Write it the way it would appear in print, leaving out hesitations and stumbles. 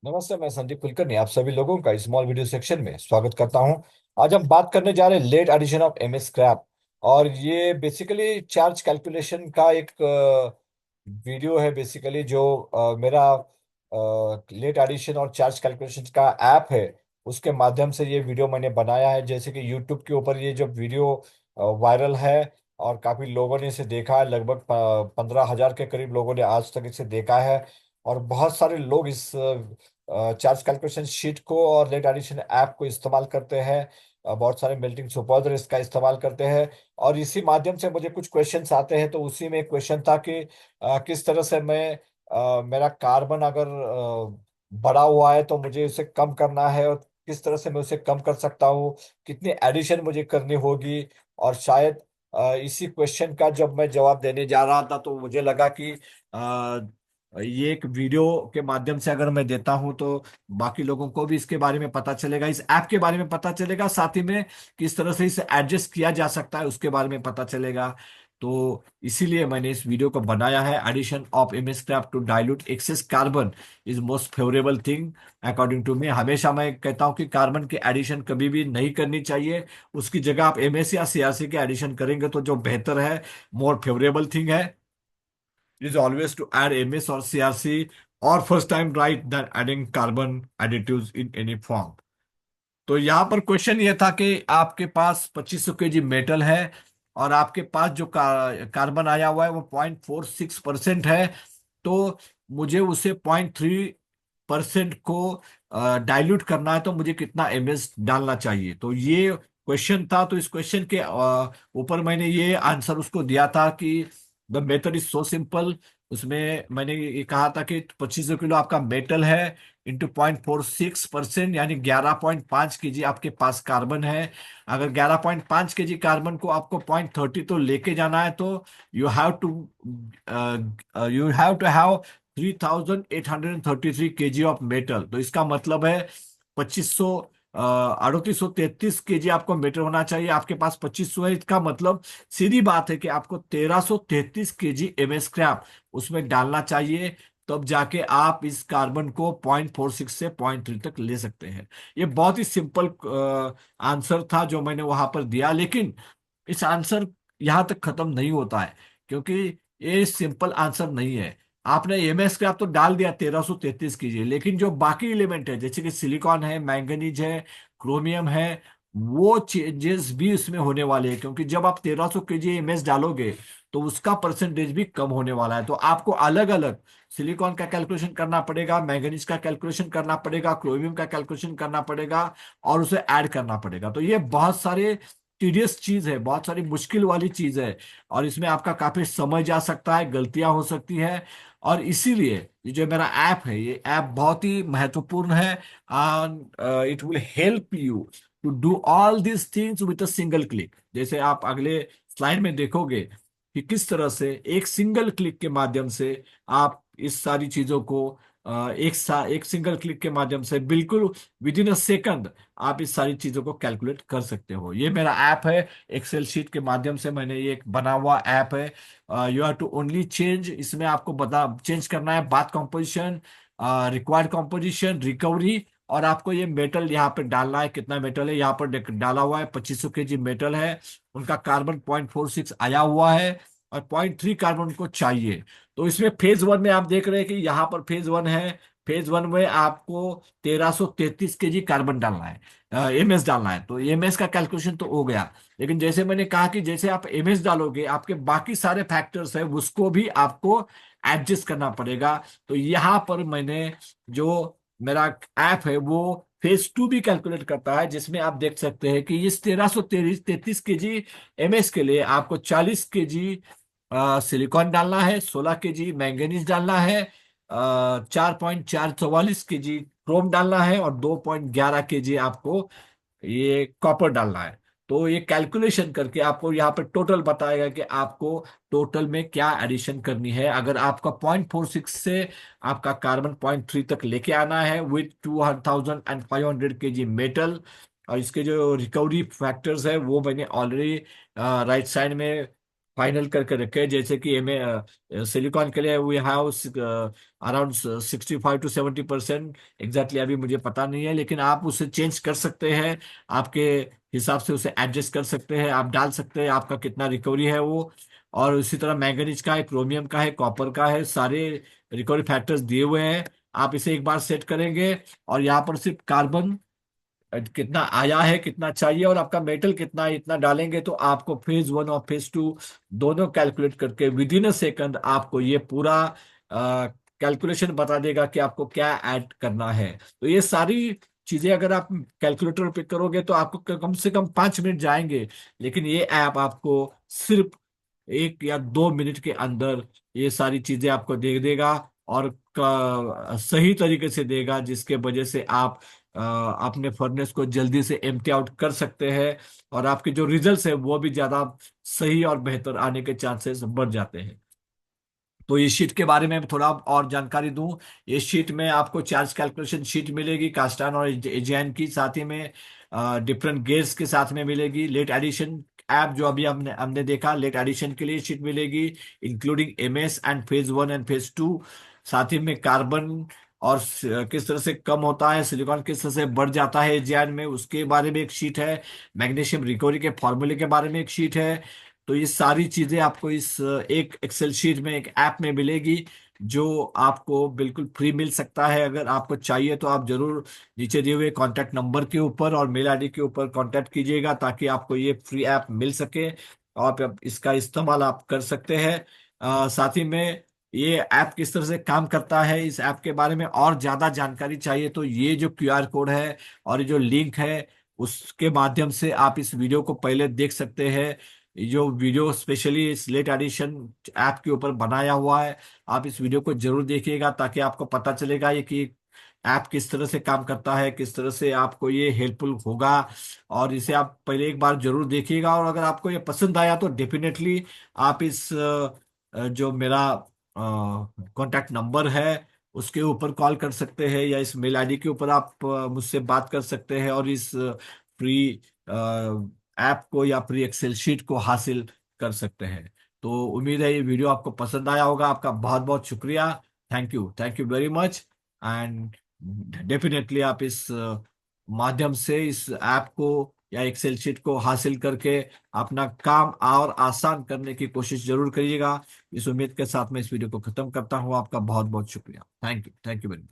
नमस्ते। मैं संदीप कुलकर्णी आप सभी लोगों का स्मॉल वीडियो सेक्शन में स्वागत करता हूं। आज हम बात करने जा रहे हैं let addition of MS scrap. और ये बेसिकली चार्ज कैलकुलेशन का एक वीडियो है बेसिकली जो मेरा लेट एडिशन और चार्ज कैलकुलेशन का ऐप है उसके माध्यम से ये वीडियो मैंने बनाया है। जैसे कि यूट्यूब के ऊपर ये जो वीडियो वायरल है और काफी लोगों ने इसे देखा है। लगभग 15,000 के करीब लोगों ने आज तक इसे देखा है। और बहुत सारे लोग इस चार्ज कैलकुलेशन शीट को और लेट एडिशन ऐप को इस्तेमाल करते हैं। बहुत सारे मेल्टिंग सुपरवाइजर इसका इस्तेमाल करते हैं। और इसी माध्यम से मुझे कुछ क्वेश्चंस आते हैं, तो उसी में एक क्वेश्चन था कि किस तरह से मैं मेरा कार्बन अगर बढ़ा हुआ है तो मुझे उसे कम करना है, और किस तरह से मैं उसे कम कर सकता हूँ, कितनी एडिशन मुझे करनी होगी। और शायद इसी क्वेश्चन का जब मैं जवाब देने जा रहा था तो मुझे लगा कि ये एक वीडियो के माध्यम से अगर मैं देता हूं तो बाकी लोगों को भी इसके बारे में पता चलेगा, इस ऐप के बारे में पता चलेगा, साथ ही में किस तरह से इसे एडजस्ट किया जा सकता है उसके बारे में पता चलेगा। तो इसीलिए मैंने इस वीडियो को बनाया है। Addition of MS scrap to dilute excess carbon is most favourable thing according to me. हमेशा मैं कहता हूं कि कार्बन की एडिशन कभी भी नहीं करनी चाहिए। उसकी जगह आप एमएस या सीआरसी के एडिशन करेंगे तो जो बेहतर है, मोर फेवरेबल थिंग है, is always to add MS or CRC or first time right than adding carbon additives in any form। तो यहाँ पर क्वेश्चन ये था कि आपके पास 2500 kg मेटल है और आपके पास जो कार्बन आया हुआ है वो 0.46% है। तो मुझे उसे 0.3% को डाइल्यूट करना है, तो मुझे कितना एमएस डालना चाहिए। तो ये क्वेश्चन था। तो इस क्वेश्चन के ऊपर मैंने ये आंसर उसको दिया था कि the method is so simple. उसमें मैंने ये कहा था कि 2500 किलो आपका मेटल है इंटू 0.46%, यानी 11.5 kg आपके पास कार्बन है। अगर 11.5 kg कार्बन को आपको 0.30 तो लेके जाना है, तो you have to have 3,833 kg of metal. तो इसका मतलब है 2500 3833 kg आपको मेटल होना चाहिए। आपके पास 2500 है, इसका मतलब सीधी बात है कि आपको 1333 kg एमएस स्क्रैप उसमें डालना चाहिए। तब जाके आप इस कार्बन को 0.46 से 0.3 तक ले सकते हैं। ये बहुत ही सिंपल आंसर था जो मैंने वहां पर दिया। लेकिन इस आंसर यहां तक खत्म नहीं होता है, क्योंकि ये सिंपल आंसर नहीं है। आपने एमएस का आप तो डाल दिया 1333 कीजिए, लेकिन जो बाकी एलिमेंट है जैसे कि सिलिकॉन है, मैंगनीज है, क्रोमियम है, वो चेंजेस भी इसमें होने वाले हैं। क्योंकि जब आप 1300 kg एमएस डालोगे तो उसका परसेंटेज भी कम होने वाला है। तो आपको अलग अलग सिलिकॉन का कैलकुलेशन करना पड़ेगा, मैंगनीज का कैलकुलेशन करना पड़ेगा, क्रोमियम का कैलकुलेशन करना पड़ेगा, और उसे ऐड करना पड़ेगा। तो ये बहुत सारे टीडियस चीज है, बहुत सारी मुश्किल वाली चीज है। और इसमें आपका काफी समय जा सकता है, गलतियां हो सकती है। और इसीलिए ये जो मेरा ऐप है, ये ऐप बहुत ही महत्वपूर्ण है। It will help you to do all this things with a single click. जैसे आप अगले स्लाइड में देखोगे कि किस तरह से एक सिंगल क्लिक के माध्यम से आप इस सारी चीजों को एक सिंगल क्लिक के माध्यम से बिल्कुल विद इन अ सेकंड आप इस सारी चीजों को कैलकुलेट कर सकते हो। ये मेरा ऐप है, एक्सेल शीट के माध्यम से मैंने ये एक बना हुआ ऐप है। You have to only change, इसमें आपको बता चेंज करना है bath composition, required composition, recovery, और आपको ये मेटल यहाँ पे डालना है। कितना मेटल है यहाँ पर डाला हुआ है, 2500 kg मेटल है। उनका कार्बन 0.46 आया हुआ है और 0.3 कार्बन को चाहिए। तो इसमें फेज वन में आप देख रहे हैं कि यहाँ पर फेज वन है। फेज वन में आपको 1333 kg कार्बन डालना है, एमएस डालना है। तो एमएस का कैलकुलेशन तो हो गया। लेकिन जैसे मैंने कहा कि जैसे आप एमएस डालोगे आपके बाकी सारे फैक्टर्स है उसको भी आपको एडजस्ट करना पड़ेगा। तो यहाँ पर मैंने जो मेरा ऐप है वो फेज टू भी कैलकुलेट करता है, जिसमें आप देख सकते हैं कि इस 1333 kg एमएस के लिए आपको 40 kg सिलिकॉन डालना है, 16 kg मैंगनीज डालना है, 4.444 kg क्रोम डालना है, और 2.11 kg आपको ये कॉपर डालना है। तो ये कैलकुलेशन करके आपको यहाँ पे टोटल बताएगा कि आपको टोटल में क्या एडिशन करनी है। अगर आपका 0.46 से आपका कार्बन 0.3 तक लेके आना है विथ 2500 kg मेटल, और इसके जो रिकवरी फैक्टर्स है वो मैंने ऑलरेडी राइट साइड में फाइनल करके रखे, जैसे कि एम सिलिकॉन के लिए we have around 65 to 70%। Exactly अभी मुझे पता नहीं है, लेकिन आप उसे चेंज कर सकते हैं, आपके हिसाब से उसे एडजस्ट कर सकते हैं, आप डाल सकते हैं आपका कितना रिकवरी है वो। और उसी तरह मैंगनीज का है, क्रोमियम का है, कॉपर का है, सारे रिकवरी फैक्टर्स दिए हुए हैं। आप इसे एक बार सेट करेंगे और यहाँ पर सिर्फ कार्बन कितना आया है, कितना चाहिए, और आपका मेटल कितना है, इतना डालेंगे तो आपको फेज 1 और फेज 2 दोनों कैलकुलेट करके विद इन अ सेकंड आपको ये पूरा कैलकुलेशन बता देगा कि आपको क्या ऐड करना है। तो ये सारी चीजें अगर आप कैलकुलेटर पे करोगे तो आपको कम से कम 5 मिनट जाएंगे, लेकिन ये ऐप आपको सिर्फ 1 या 2 मिनट के अंदर ये सारी चीजें आपको दे देगा, और सही तरीके से देगा, जिसके वजह से आप अपने फर्नेस को जल्दी से एम्प्टी आउट कर सकते हैं, और आपके जो रिजल्ट्स है वो भी ज्यादा सही और बेहतर आने के चांसेस बढ़ जाते हैं। तो इस शीट के बारे में थोड़ा और जानकारी दूं। इस शीट में आपको चार्ज कैलकुलेशन शीट मिलेगी कास्टान और एजेन की, साथ ही में डिफरेंट गेयर्स के साथ में मिलेगी। लेट एडिशन ऐप जो अभी हमने हमने देखा, लेट एडिशन के लिए शीट मिलेगी, including MS and phase 1 and phase 2। साथ ही में कार्बन और किस तरह से कम होता है, सिलिकॉन किस तरह से बढ़ जाता है एजेन में, उसके बारे में एक शीट है। मैग्नीशियम रिकवरी के फॉर्मूले के बारे में एक शीट है। तो ये सारी चीजें आपको इस एक एक्सेल शीट में, एक ऐप में मिलेगी, जो आपको बिल्कुल फ्री मिल सकता है। अगर आपको चाहिए तो आप जरूर नीचे दिए हुए कॉन्टैक्ट नंबर के ऊपर और मेल आईडी के ऊपर कॉन्टैक्ट कीजिएगा, ताकि आपको ये फ्री ऐप मिल सके और आप इसका इस्तेमाल आप कर सकते हैं। साथ ही में ये ऐप किस तरह से काम करता है, इस ऐप के बारे में और ज्यादा जानकारी चाहिए तो ये जो क्यूआर कोड है और ये जो लिंक है, उसके माध्यम से आप इस वीडियो को पहले देख सकते हैं। ये जो video specially slate addition app के ऊपर बनाया हुआ है, आप इस वीडियो को जरूर देखिएगा, ताकि आपको पता चलेगा ये कि ऐप किस तरह से काम करता है, किस तरह से आपको ये हेल्पफुल होगा। और इसे आप पहले एक बार जरूर देखिएगा, और अगर आपको ये पसंद आया तो डेफिनेटली आप इस जो मेरा कांटेक्ट नंबर है उसके ऊपर कॉल कर सकते हैं, या इस मेल आईडी के ऊपर आप मुझसे बात कर सकते हैं, और इस फ्री ऐप को या फ्री एक्सेल शीट को हासिल कर सकते हैं। तो उम्मीद है ये वीडियो आपको पसंद आया होगा। आपका बहुत बहुत शुक्रिया। Thank you very much. And definitely आप इस माध्यम से इस ऐप को या एक्सेल शीट को हासिल करके अपना काम और आसान करने की कोशिश जरूर करिएगा। इस उम्मीद के साथ मैं इस वीडियो को खत्म करता हूँ। आपका बहुत बहुत शुक्रिया। Thank you very much.